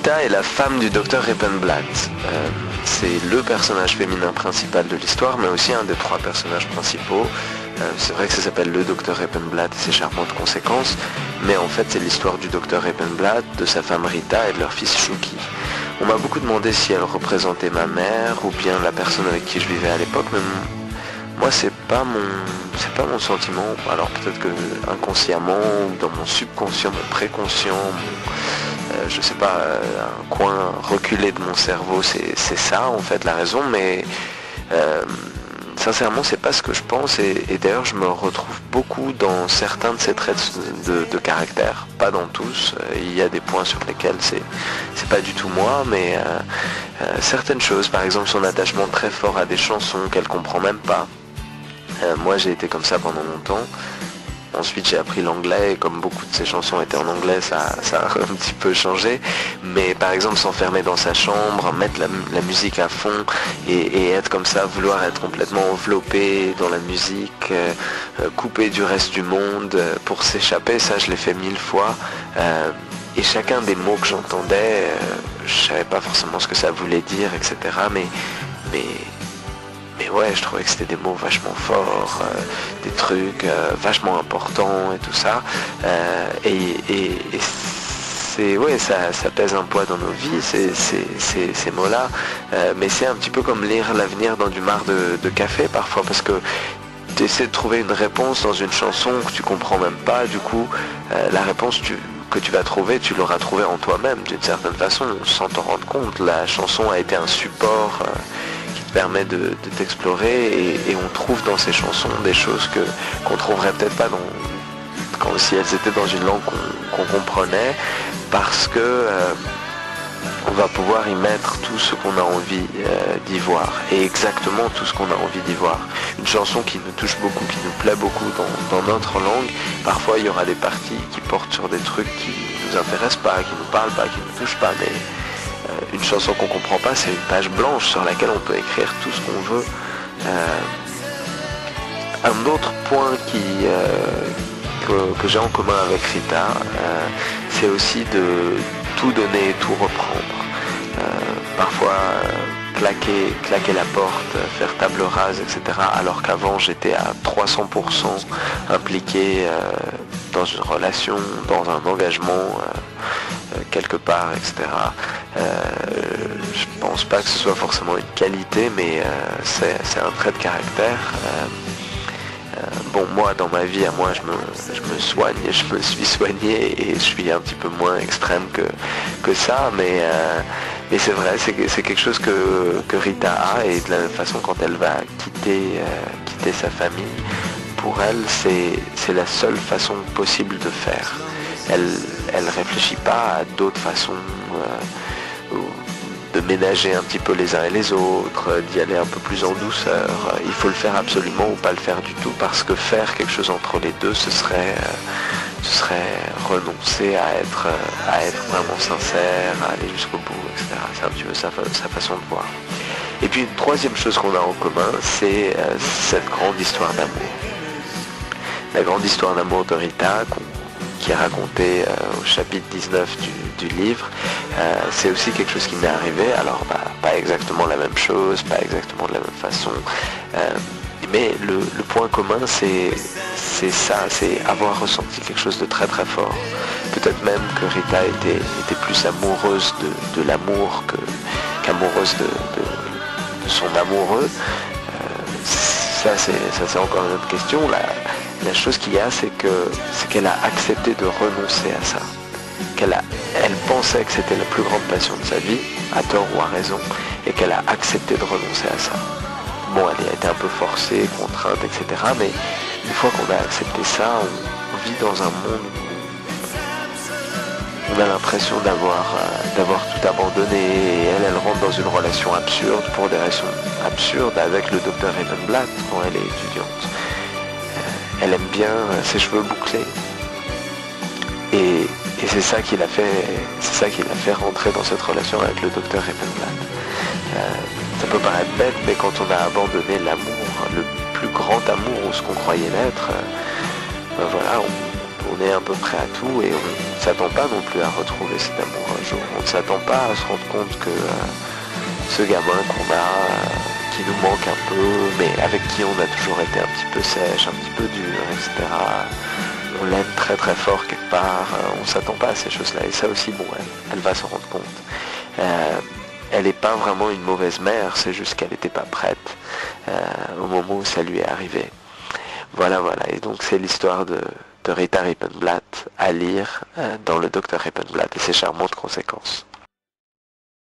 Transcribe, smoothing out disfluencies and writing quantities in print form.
Rita est la femme du docteur Rippenblatt. C'est le personnage féminin principal de l'histoire, mais aussi un des trois personnages principaux. C'est vrai que ça s'appelle le docteur Rippenblatt et ses charmantes conséquences, mais en fait c'est l'histoire du docteur Rippenblatt, de sa femme Rita et de leur fils Shuki. On m'a beaucoup demandé si elle représentait ma mère ou bien la personne avec qui je vivais à l'époque, mais moi c'est pas mon sentiment. Alors peut-être que inconsciemment ou dans mon subconscient, mon préconscient, je sais pas, un coin reculé de mon cerveau, c'est ça en fait la raison, mais sincèrement c'est pas ce que je pense et d'ailleurs je me retrouve beaucoup dans certains de ces traits de caractère, pas dans tous. Il y a des points sur lesquels c'est pas du tout moi, mais certaines choses, par exemple son attachement très fort à des chansons qu'elle comprend même pas. Moi j'ai été comme ça pendant longtemps. Ensuite j'ai appris l'anglais et comme beaucoup de ces chansons étaient en anglais, ça a un petit peu changé. Mais par exemple s'enfermer dans sa chambre, mettre la musique à fond et être comme ça, vouloir être complètement enveloppé dans la musique, coupé du reste du monde pour s'échapper, ça je l'ai fait 1000 fois. Et chacun des mots que j'entendais, je savais pas forcément ce que ça voulait dire, etc. Mais ouais, je trouvais que c'était des mots vachement forts, des trucs vachement importants et tout ça. Et c'est, ouais, ça pèse un poids dans nos vies, ces mots-là. Mais c'est un petit peu comme lire l'avenir dans du marc de café parfois, parce que tu essaies de trouver une réponse dans une chanson que tu comprends même pas. Du coup, la réponse que tu vas trouver, tu l'auras trouvée en toi-même d'une certaine façon, sans t'en rendre compte. La chanson a été un support permet de t'explorer et on trouve dans ces chansons des choses qu'on trouverait peut-être pas si elles étaient dans une langue qu'on comprenait, parce que on va pouvoir y mettre tout ce qu'on a envie d'y voir, et exactement tout ce qu'on a envie d'y voir. Une chanson qui nous touche beaucoup, qui nous plaît beaucoup dans notre langue, parfois il y aura des parties qui portent sur des trucs qui nous intéressent pas, qui nous parlent pas, qui nous touchent pas, mais une chanson qu'on comprend pas, c'est une page blanche sur laquelle on peut écrire tout ce qu'on veut. Un autre point que j'ai en commun avec Rita, c'est aussi de tout donner et tout reprendre. Parfois claquer la porte, faire table rase, etc. Alors qu'avant j'étais à 300% impliqué dans une relation, dans un engagement quelque part, etc. Je pense pas que ce soit forcément une qualité, mais c'est un trait de caractère. Bon, moi, dans ma vie, à moi, je me soigne, je me suis soigné et je suis un petit peu moins extrême que ça, mais c'est vrai, c'est quelque chose que Rita a, et de la même façon, quand elle va quitter sa famille, pour elle, c'est la seule façon possible de faire. Elle réfléchit pas à d'autres façons de ménager un petit peu les uns et les autres, d'y aller un peu plus en douceur. Il faut le faire absolument ou pas le faire du tout, parce que faire quelque chose entre les deux, ce serait renoncer à être vraiment sincère, à aller jusqu'au bout, etc. C'est un petit peu sa façon de voir. Et puis une troisième chose qu'on a en commun, c'est cette grande histoire d'amour. La grande histoire d'amour de Rita, qui est racontée au chapitre 19 du livre, c'est aussi quelque chose qui m'est arrivé. Alors pas exactement la même chose, pas exactement de la même façon, mais le point commun c'est ça, c'est avoir ressenti quelque chose de très très fort. Peut-être même que Rita était plus amoureuse de l'amour qu'amoureuse de son amoureux. Ça c'est encore une autre question. La chose qu'il y a, c'est qu'elle a accepté de renoncer à ça. Elle pensait que c'était la plus grande passion de sa vie, à tort ou à raison, et qu'elle a accepté de renoncer à ça. Bon, elle a été un peu forcée, contrainte, etc. Mais une fois qu'on a accepté ça, on vit dans un monde où on a l'impression d'avoir tout abandonné, et elle rentre dans une relation absurde, pour des raisons absurdes, avec le docteur Rippenblatt quand elle est étudiante. Elle aime bien ses cheveux bouclés. Et c'est ça qui l'a fait rentrer dans cette relation avec le docteur Rippenblatt. Ça peut paraître bête, mais quand on a abandonné l'amour, le plus grand amour, ou ce qu'on croyait l'être, voilà, on est à peu près à tout et on ne s'attend pas non plus à retrouver cet amour un jour. On ne s'attend pas à se rendre compte que ce gamin qu'on a, qui nous manque un peu, mais avec qui on a toujours été un petit peu sèche, un petit peu dur, etc. On l'aime très très fort quelque part, on s'attend pas à ces choses-là. Et ça aussi, bon, elle va se rendre compte. Elle n'est pas vraiment une mauvaise mère, c'est juste qu'elle n'était pas prête au moment où ça lui est arrivé. Voilà, voilà. Et donc c'est l'histoire de Rita Rippenblatt à lire dans le Docteur Rippenblatt et ses charmantes conséquences.